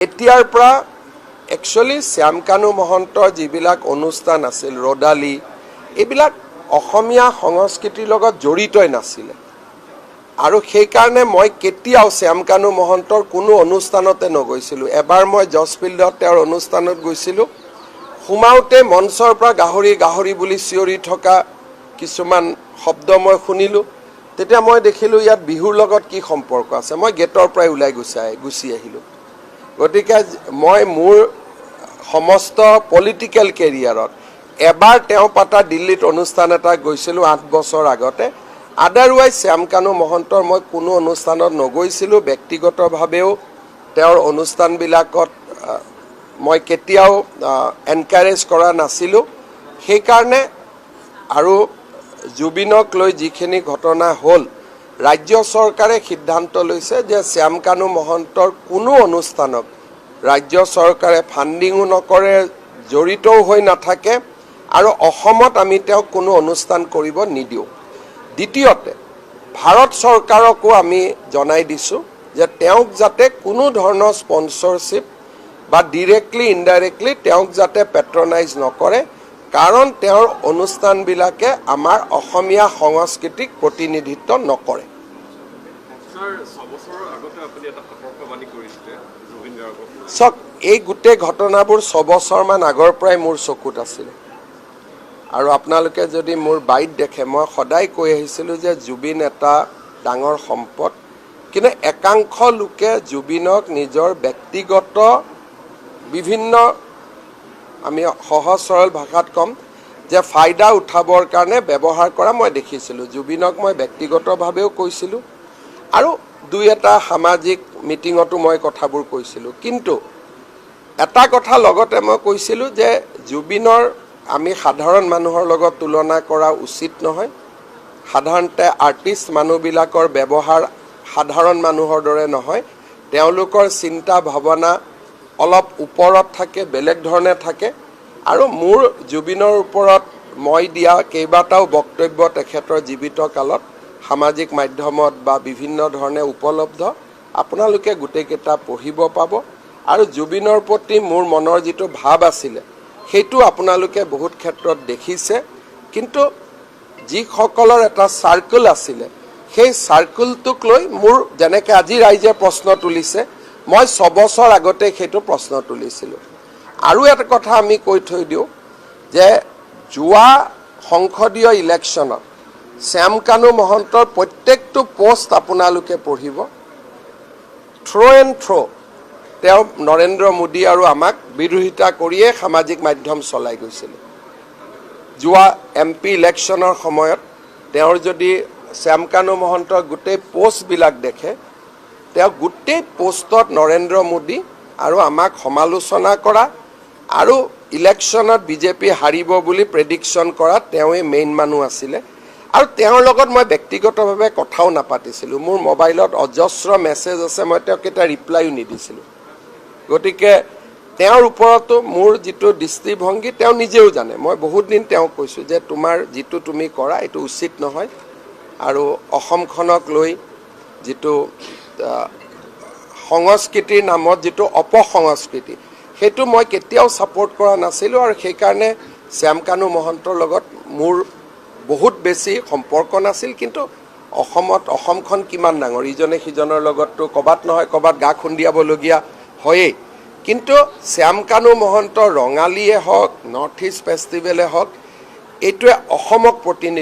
এতিয়াৰ পৰা একচুৱেলি শ্যামকানু মহন্তৰ যিবিলাক অনুষ্ঠান আছিল ৰদালি এইবিলাক অসমীয়া সংস্কৃতিৰ লগত জড়িতই নাছিলে আৰু সেইকাৰণে মই কেতিয়াও শ্যামকানু মহন্তৰ কোনো অনুষ্ঠানতে নগৈছিলোঁ। এবাৰ মই জজ ফিল্ডত তেওঁৰ অনুষ্ঠানত গৈছিলোঁ, সোমাওঁতে মঞ্চৰ পৰা গাহৰি গাহৰি বুলি চিঞৰি থকা কিছুমান শব্দ মই শুনিলোঁ। তেতিয়া মই দেখিলোঁ ইয়াত বিহুৰ লগত কি সম্পৰ্ক আছে। মই গেটৰ পৰাই ওলাই গুচি আহিলোঁ। গতিকে মই মোৰ সমস্ত পলিটিকেল কেৰিয়াৰত এবাৰ তেওঁ পাতা দিল্লীত অনুষ্ঠান এটা গৈছিলোঁ 8 বছৰ আগতে। আদাৰৱাইজ শ্যামকানু মহন্তৰ মই কোনো অনুষ্ঠানত নগৈছিলোঁ। ব্যক্তিগতভাৱেও তেওঁৰ অনুষ্ঠানবিলাকত মই কেতিয়াও এনকাৰেজ কৰা নাছিলোঁ। সেইকাৰণে আৰু জুবিনক লৈ যিখিনি ঘটনা হ'ল, ৰাজ্য চৰকাৰে সিদ্ধান্ত লৈছে যে শ্যামকানু মহন্তৰ কোনো অনুষ্ঠানক ৰাজ্য চৰকাৰে ফাণ্ডিঙো নকৰে, জড়িতও হৈ নাথাকে আৰু অসমত আমি তেওঁক কোনো অনুষ্ঠান কৰিব নিদিওঁ। দ্বিতীয়তে ভাৰত চৰকাৰকো আমি জনাই দিছোঁ যে তেওঁক যাতে কোনো ধৰণৰ স্পন্সৰশ্বিপ বা ডিৰেক্টলি ইনডাইৰেক্টলি তেওঁক যাতে পেট্ৰনাইজ নকৰে, কাৰণ তেওঁৰ অনুষ্ঠানবিলাকে আমাৰ অসমীয়া সংস্কৃতিক প্ৰতিনিধিত্ব নকৰে। চাওক, এই গোটেই ঘটনাবোৰ 6 বছৰমান আগৰ পৰাই মোৰ চকুত আছিলে আৰু আপোনালোকে যদি মোৰ বাইট দেখে, মই সদায় কৈ আহিছিলোঁ যে জুবিন এটা ডাঙৰ সম্পদ, কিন্তু একাংশ লোকে জুবিনক নিজৰ ব্যক্তিগত বিভিন্ন, আমি সহজ সৰল ভাষাত ক'ম যে ফাইদা উঠাবৰ কাৰণে ব্যৱহাৰ কৰা মই দেখিছিলোঁ। জুবিনক মই ব্যক্তিগতভাৱেও কৈছিলোঁ আৰু দুই এটা সামাজিক মিটিঙতো মই কথাবোৰ কৈছিলোঁ। কিন্তু এটা কথা লগতে মই কৈছিলোঁ যে জুবিনৰ আমি সাধাৰণ মানুহৰ লগত তুলনা কৰা উচিত নহয়। সাধাৰণতে আৰ্টিষ্ট মানুহবিলাকৰ ব্যৱহাৰ সাধাৰণ মানুহৰ দৰে নহয়। তেওঁলোকৰ চিন্তা ভাৱনা অলপ ওপৰত থাকে, বেলেগ ধৰণে থাকে আৰু মোৰ জুবিনৰ ওপৰত মই দিয়া কেইবাটাও বক্তব্য তেখেতৰ জীৱিত কালত সামাজিক মাধ্যমত বা বিভিন্ন ধৰণে উপলব্ধ, আপোনালোকে গোটেইকেইটা পঢ়িব পাব। আৰু জুবিনৰ প্ৰতি মোৰ মনৰ যিটো ভাৱ আছিলে সেইটো আপোনালোকে বহুত ক্ষেত্ৰত দেখিছে। কিন্তু যিসকলৰ এটা চাৰ্কেল আছিলে সেই চাৰ্কেলটোক লৈ মোৰ যেনেকৈ আজি ৰাইজে প্ৰশ্ন তুলিছে, মই 6 বছৰ আগতে সেইটো প্ৰশ্ন তুলিছিলোঁ। আৰু এটা কথা আমি কৈ থৈ দিওঁ যে যোৱা সংসদীয় ইলেকশ্যনত শ্যামকানু মহন্তৰ প্ৰত্যেকটো পোষ্ট আপোনালোকে পঢ়িব, থ্ৰ' এণ্ড থ্ৰ' তেওঁ নৰেন্দ্ৰ মোদী আৰু আমাক বিৰোধিতা কৰিয়ে সামাজিক মাধ্যম চলাই গৈছিল। যোৱা MP ইলেকশ্যনৰ সময়ত তেওঁৰ যদি শ্যামকানু মহন্তৰ গোটেই পোষ্টবিলাক দেখে, তেওঁ গোটেই পোষ্টত নৰেন্দ্ৰ মোদী আৰু আমাক সমালোচনা কৰা আৰু ইলেকশ্যনত বিজেপি হাৰিব বুলি প্ৰেডিকশ্যন কৰা তেওঁৱেই মেইন মানুহ আছিলে। আৰু তেওঁৰ লগত মই ব্যক্তিগতভাৱে কথাও নাপাতিছিলোঁ। মোৰ মোবাইলত অজস্ৰ মেছেজ আছে, মই তেওঁক এটা ৰিপ্লাইও নিদিছিলোঁ। গতিকে তেওঁৰ ওপৰতো মোৰ যিটো দৃষ্টিভংগী তেওঁ নিজেও জানে। মই বহুত দিন তেওঁক কৈছোঁ যে তোমাৰ যিটো তুমি কৰা এইটো উচিত নহয় আৰু অসমখনক লৈ যিটো সংস্কৃতিৰ নামত যিটো অপসংস্কৃতি, সেইটো মই কেতিয়াও ছাপোৰ্ট কৰা নাছিলোঁ আৰু সেইকাৰণে শ্যামকানু মহন্তৰ লগত মোৰ বহুত বেছি সম্পৰ্ক নাছিল। কিন্তু অসমখন কিমান ডাঙৰ, ইজনে সিজনৰ লগততো ক'ৰবাত নহয় ক'ৰবাত গা খুন্দিয়াবলগীয়া হয়েই। কিন্তু শ্যামকানু মহন্তৰ ৰঙালীয়ে হওক, নৰ্থ ইষ্ট ফেষ্টিভেলে হওক, এইটোৱে অসমক প্ৰতিনিধিত্ব